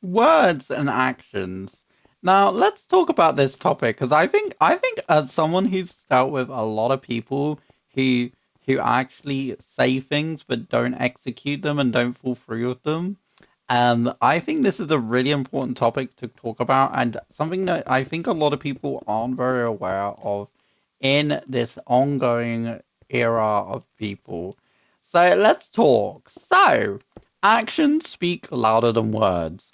Words and actions. Now, let's talk about this topic because I think as someone who's dealt with a lot of people who who actually say things but don't execute them and don't fall through with them, I think this is a really important topic to talk about and something that I think a lot of people aren't very aware of in this ongoing era of people. So let's talk. So, actions speak louder than words.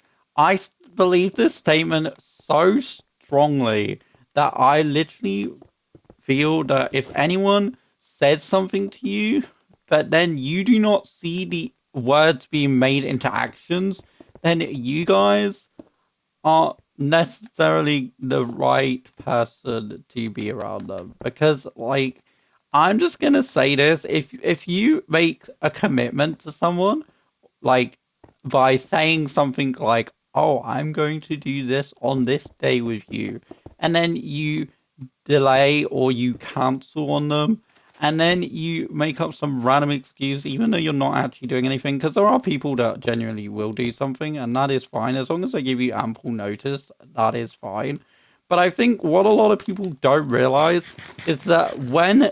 Believe this statement so strongly that I literally feel that if anyone says something to you, but then you do not see the words being made into actions, then you guys aren't necessarily the right person to be around them. Because, like, I'm just gonna say this: if you make a commitment to someone, like by saying something like, "Oh, I'm going to do this on this day with you," and then you delay or you cancel on them, and then you make up some random excuse, even though you're not actually doing anything, because there are people that genuinely will do something, and that is fine. As long as they give you ample notice, that is fine. But I think what a lot of people don't realize is that when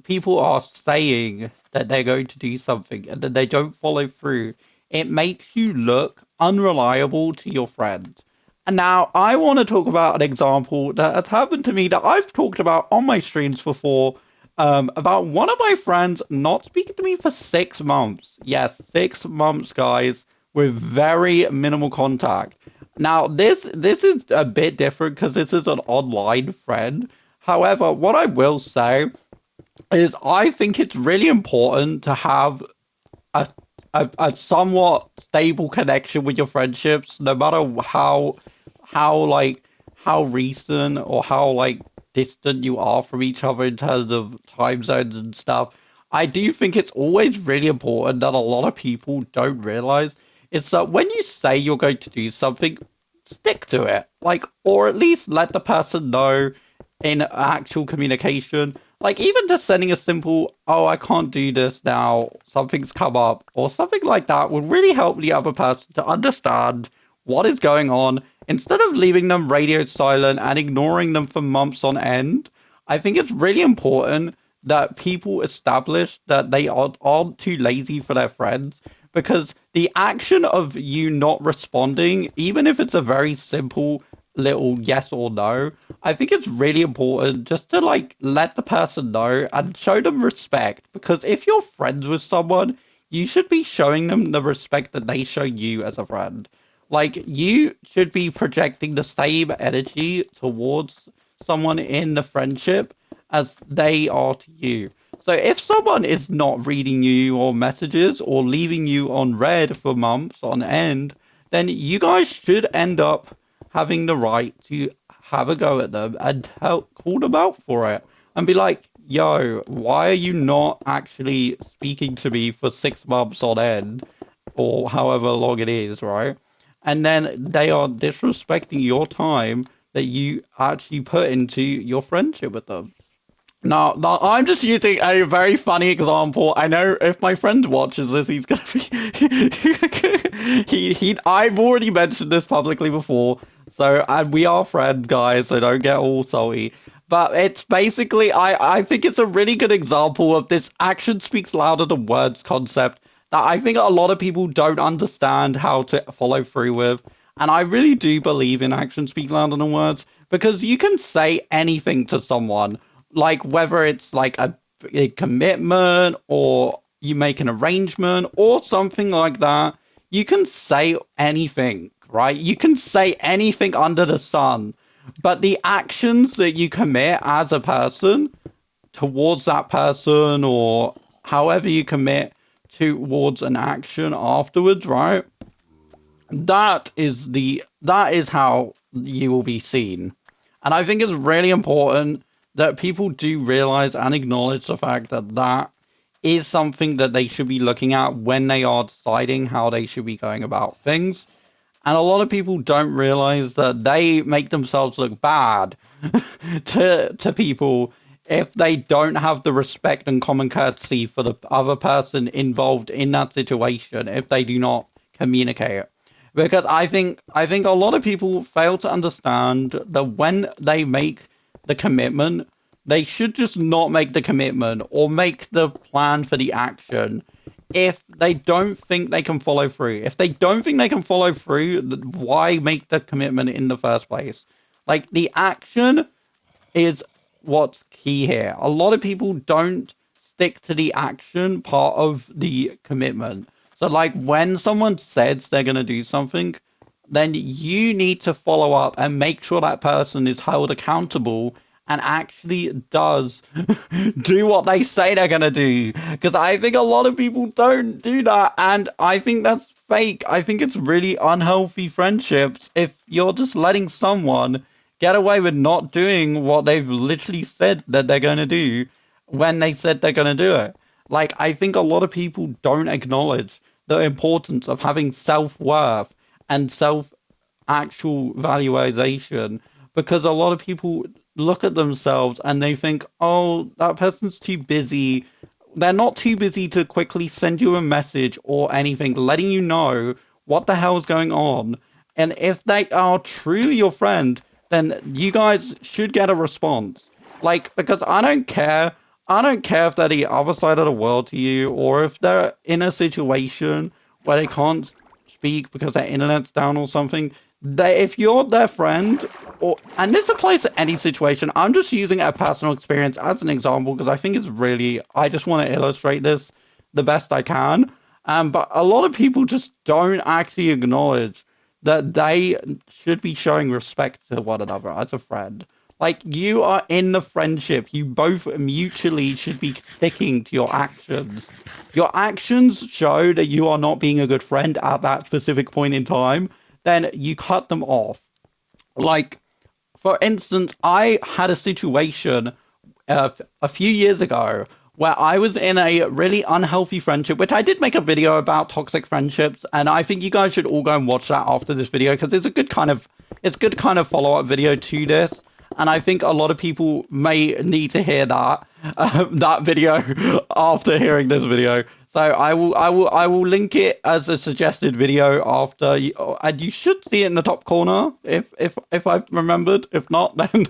people are saying that they're going to do something and then they don't follow through, it makes you look unreliable to your friends. And now I want to talk about an example that has happened to me that I've talked about on my streams before. About one of my friends not speaking to me for 6 months. Yes, 6 months, guys, with very minimal contact. Now, this is a bit different because this is an online friend. However, what I will say is I think it's really important to have a, a somewhat stable connection with your friendships, no matter how like how recent or how like distant you are from each other in terms of time zones and stuff. I do think it's always really important that a lot of people don't realize is that when you say you're going to do something, stick to it. Like, or at least let the person know in actual communication. Like, even just sending a simple, "Oh, I can't do this now, something's come up," or something like that would really help the other person to understand what is going on instead of leaving them radio silent and ignoring them for months on end. I think it's really important that people establish that they aren't too lazy for their friends because the action of you not responding, even if it's a very simple little yes or no, I think it's really important just to like let the person know and show them respect because if you're friends with someone, you should be showing them the respect that they show you as a friend. Like you should be projecting the same energy towards someone in the friendship as they are to you. So if someone is not reading you or messages or leaving you on red for months on end, then you guys should end up having the right to have a go at them and call them out for it and be like, "Yo, why are you not actually speaking to me for 6 months on end or however long it is, right?" And then they are disrespecting your time that you actually put into your friendship with them. No, I'm just using a very funny example. I know if my friend watches this, he's gonna be I've already mentioned this publicly before, so and we are friends, guys, so don't get all salty. But it's basically I think it's a really good example of this action speaks louder than words concept that I think a lot of people don't understand how to follow through with. And I really do believe in action speak louder than words because you can say anything to someone like whether it's like a commitment or you make an arrangement or something like that, you can say anything, right? You can say anything under the sun, but the actions that you commit as a person towards that person or however you commit towards an action afterwards, right? That is how you will be seen. And I think it's really important that people do realize and acknowledge the fact that that is something that they should be looking at when they are deciding how they should be going about things. And a lot of people don't realize that they make themselves look bad to people if they don't have the respect and common courtesy for the other person involved in that situation if they do not communicate. Because I think a lot of people fail to understand that when they make the commitment, they should just not make the commitment or make the plan for the action if they don't think they can follow through. If they don't think they can follow through, why make the commitment in the first place? Like the action is what's key here. A lot of people don't stick to the action part of the commitment. So, like, when someone says they're going to do something, then you need to follow up and make sure that person is held accountable and actually does do what they say they're going to do. Because I think a lot of people don't do that. And I think that's fake. I think it's really unhealthy friendships if you're just letting someone get away with not doing what they've literally said that they're going to do when they said they're going to do it. Like, I think a lot of people don't acknowledge the importance of having self worth and self actual valuation because a lot of people look at themselves and they think, oh, that person's too busy. They're not too busy to quickly send you a message or anything, letting you know what the hell is going on. And if they are truly your friend, then you guys should get a response. Like, because I don't care. I don't care if they're the other side of the world to you or if they're in a situation where they can't speak because their internet's down or something. If you're their friend, or and this applies to any situation, I'm just using a personal experience as an example because I think it's really, I just want to illustrate this the best I can. But a lot of people just don't actually acknowledge that they should be showing respect to one another as a friend. Like, you are in the friendship. You both mutually should be sticking to your actions. Your actions show that you are not being a good friend at that specific point in time, then you cut them off. Like, for instance, I had a situation a few years ago where I was in a really unhealthy friendship, which I did make a video about toxic friendships, and I think you guys should all go and watch that after this video because it's good kind of follow-up video to this. And I think a lot of people may need to hear that that video after hearing this video. So I will link it as a suggested video after, and you should see it in the top corner if I've remembered. If not, then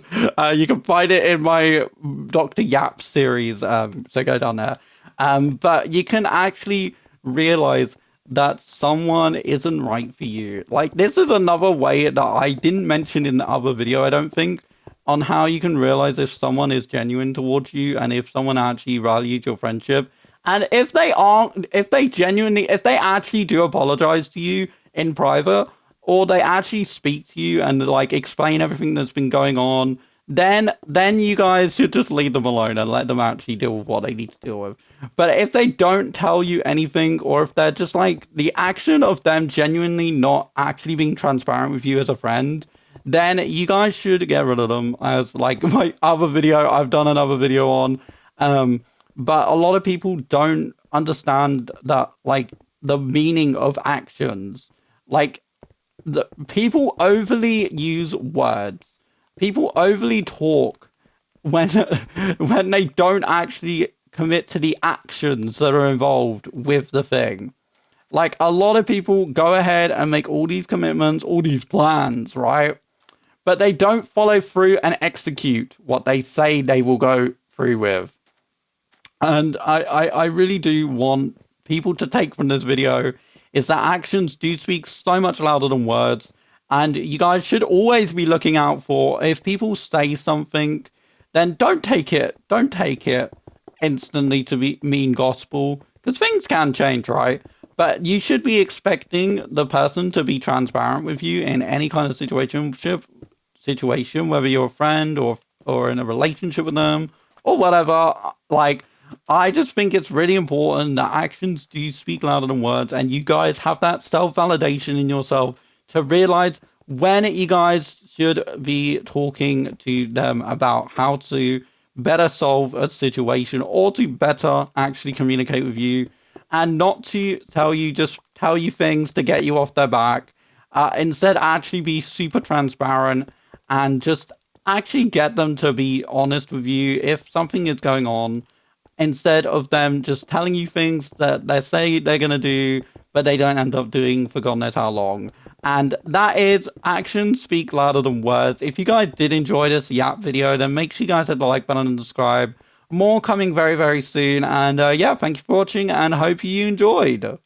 you can find it in my Dr. Yap series. So go down there. But you can actually realize that someone isn't right for you. Like, this is another way that I didn't mention in the other video, I don't think, on how you can realize if someone is genuine towards you and if someone actually values your friendship. And if they aren't, if they actually do apologize to you in private, or they actually speak to you and like explain everything that's been going on, then you guys should just leave them alone and let them actually deal with what they need to deal with. But if they don't tell you anything, or if they're just like the action of them genuinely not actually being transparent with you as a friend, then you guys should get rid of them. As like my other video, I've done another video on. But a lot of people don't understand that, like, the meaning of actions. Like, the people overly use words. People overly talk when when they don't actually commit to the actions that are involved with the thing. Like, a lot of people go ahead and make all these commitments, all these plans, right? But they don't follow through and execute what they say they will go through with. And I really do want people to take from this video is that actions do speak so much louder than words. And you guys should always be looking out for, if people say something, then don't take it. Don't take it instantly to be mean gospel. Because things can change, right? But you should be expecting the person to be transparent with you in any kind of situation, whether you're a friend or in a relationship with them or whatever. Like, I just think it's really important that actions do speak louder than words, and you guys have that self-validation in yourself to realize when you guys should be talking to them about how to better solve a situation or to better actually communicate with you, and not to tell you things to get you off their back. Instead, actually be super transparent and just actually get them to be honest with you if something is going on, instead of them just telling you things that they say they're going to do, but they don't end up doing for God knows how long. And that is actions speak louder than words. If you guys did enjoy this Yap video, then make sure you guys hit the like button and subscribe. More coming very, very soon. And yeah, thank you for watching and hope you enjoyed.